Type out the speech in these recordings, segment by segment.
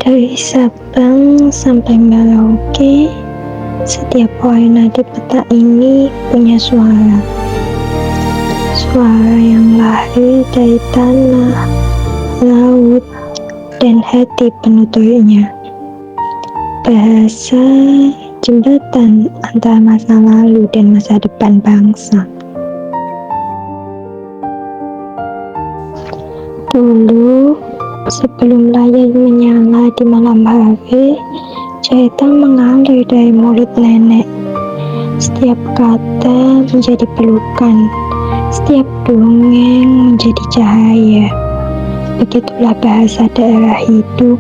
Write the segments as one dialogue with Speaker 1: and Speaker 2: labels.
Speaker 1: Dari Sabang sampai Merauke, setiap warna di peta ini punya suara. Suara yang lahir dari tanah, laut, dan hati penuturnya. Bahasa jembatan antara masa lalu dan masa depan bangsa. Dulu, sebelum layar menyala di malam hari, cerita mengalir dari mulut nenek. Setiap kata menjadi pelukan, setiap dongeng menjadi cahaya. Begitulah bahasa daerah hidup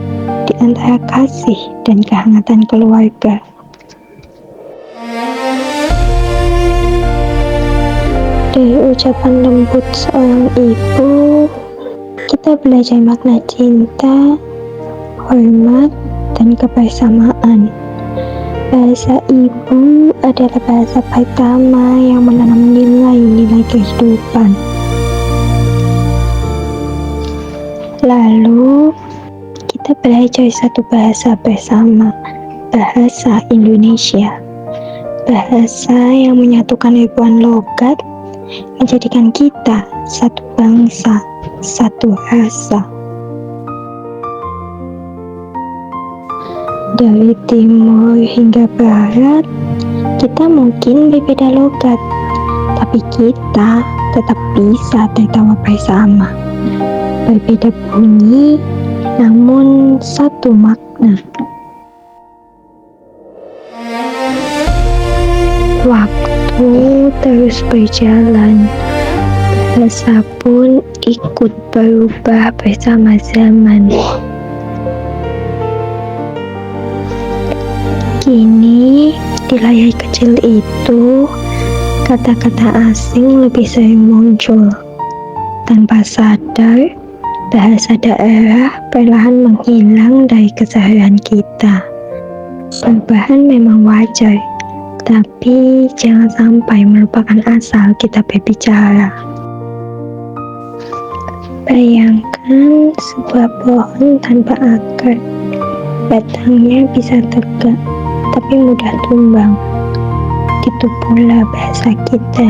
Speaker 1: di antara kasih dan kehangatan keluarga. Dari ucapan lembut seorang ibu, kita belajar makna cinta, hormat, dan kebersamaan. Bahasa ibu adalah bahasa pertama yang menanam nilai-nilai kehidupan. Lalu, kita belajar satu bahasa bersama, bahasa Indonesia. Bahasa yang menyatukan ribuan logat, menjadikan kita satu bangsa, satu rasa. Dari timur hingga barat, kita mungkin berbeda logat, tapi kita tetap bisa tertawa bersama. Berbeda bunyi, namun satu makna. Waktu terus berjalan, bahasa pun ikut berubah bersama zaman. Kini, di layar kecil itu, kata-kata asing lebih sering muncul. Tanpa sadar, bahasa daerah perlahan menghilang dari keseharian kita. Perubahan memang wajar, tapi jangan sampai melupakan asal kita berbicara. Bayangkan sebuah pohon tanpa akar. Batangnya bisa tegak, tapi mudah tumbang. Itu pula bahasa kita.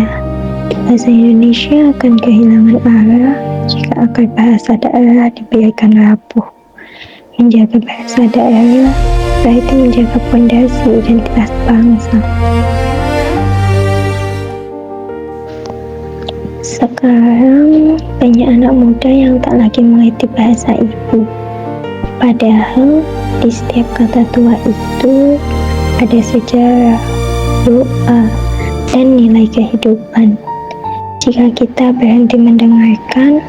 Speaker 1: Bahasa Indonesia akan kehilangan arah jika akar bahasa daerah dibiarkan rapuh. Menjaga bahasa daerah berarti menjaga fondasi identitas bangsa. Sekarang banyak anak muda yang tak lagi mengerti bahasa ibu. Padahal di setiap kata tua itu ada sejarah, doa, dan nilai kehidupan. Jika kita berhenti mendengarkan,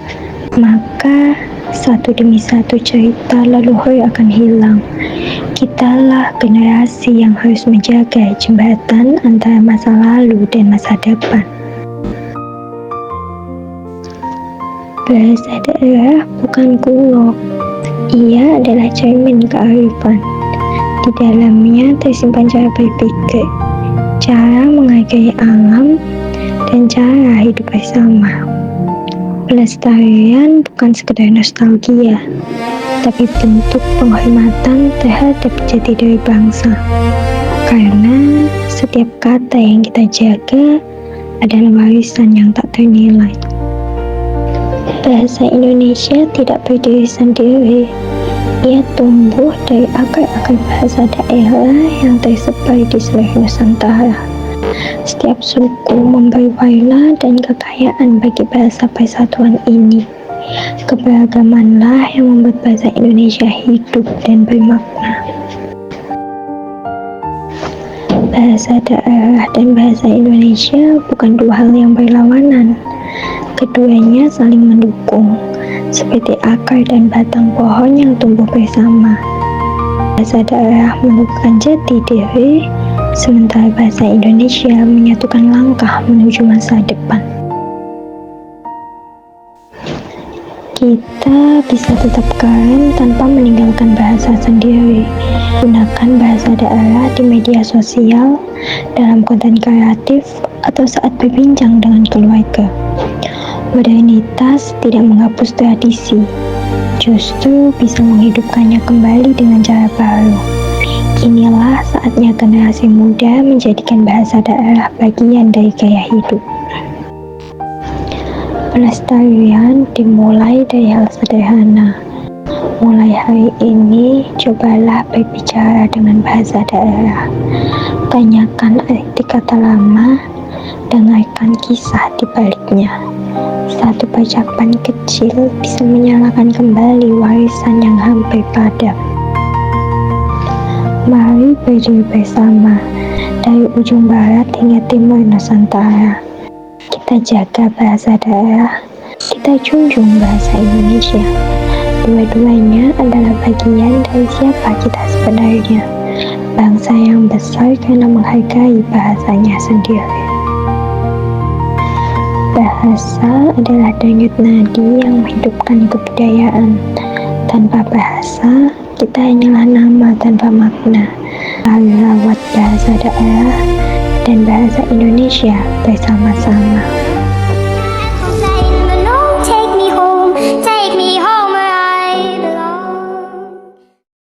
Speaker 1: maka satu demi satu cerita leluhur akan hilang. Kitalah generasi yang harus menjaga jembatan antara masa lalu dan masa depan. Bahasa daerah bukan kuno. Ia adalah cermin kearifan. Di dalamnya tersimpan cara berpikir, cara menghargai alam, dan cara hidup bersama. Pelestarian bukan sekedar nostalgia, tapi bentuk penghormatan terhadap jati diri bangsa. Karena setiap kata yang kita jaga adalah warisan yang tak ternilai. Bahasa Indonesia tidak berdiri sendiri. Ia tumbuh dari akar-akar bahasa daerah yang tersebar di seluruh Nusantara. Setiap suku memberi warna dan kekayaan bagi bahasa persatuan ini. Keberagamanlah yang membuat bahasa Indonesia hidup dan bermakna. Bahasa daerah dan bahasa Indonesia bukan dua hal yang berlawanan. Keduanya saling mendukung, seperti akar dan batang pohon yang tumbuh bersama. Bahasa daerah menumbuhkan jati diri, sementara bahasa Indonesia menyatukan langkah menuju masa depan. Kita bisa tetap keren tanpa meninggalkan bahasa sendiri. Gunakan bahasa daerah di media sosial, dalam konten kreatif, atau saat berbincang dengan keluarga. Modernitas tidak menghapus tradisi, justru bisa menghidupkannya kembali dengan cara baru. Inilah saatnya generasi muda menjadikan bahasa daerah bagian dari gaya hidup. Pelestarian dimulai dari hal sederhana. Mulai hari ini, cobalah berbicara dengan bahasa daerah. Tanyakan arti kata lama, dengarkan kisah di baliknya. Satu percakapan kecil bisa menyalakan kembali warisan yang hampir padam. Mari berdiri bersama, dari ujung barat hingga timur Nusantara. Kita jaga bahasa daerah, kita junjung bahasa Indonesia. Dua-duanya adalah bagian dari siapa kita sebenarnya. Bangsa yang besar karena menghargai bahasanya sendiri. Bahasa adalah denyut nadi yang menghidupkan kebudayaan. Tanpa bahasa, kita hanyalah nama tanpa makna. Mari rawat bahasa daerah dan bahasa Indonesia bersama-sama.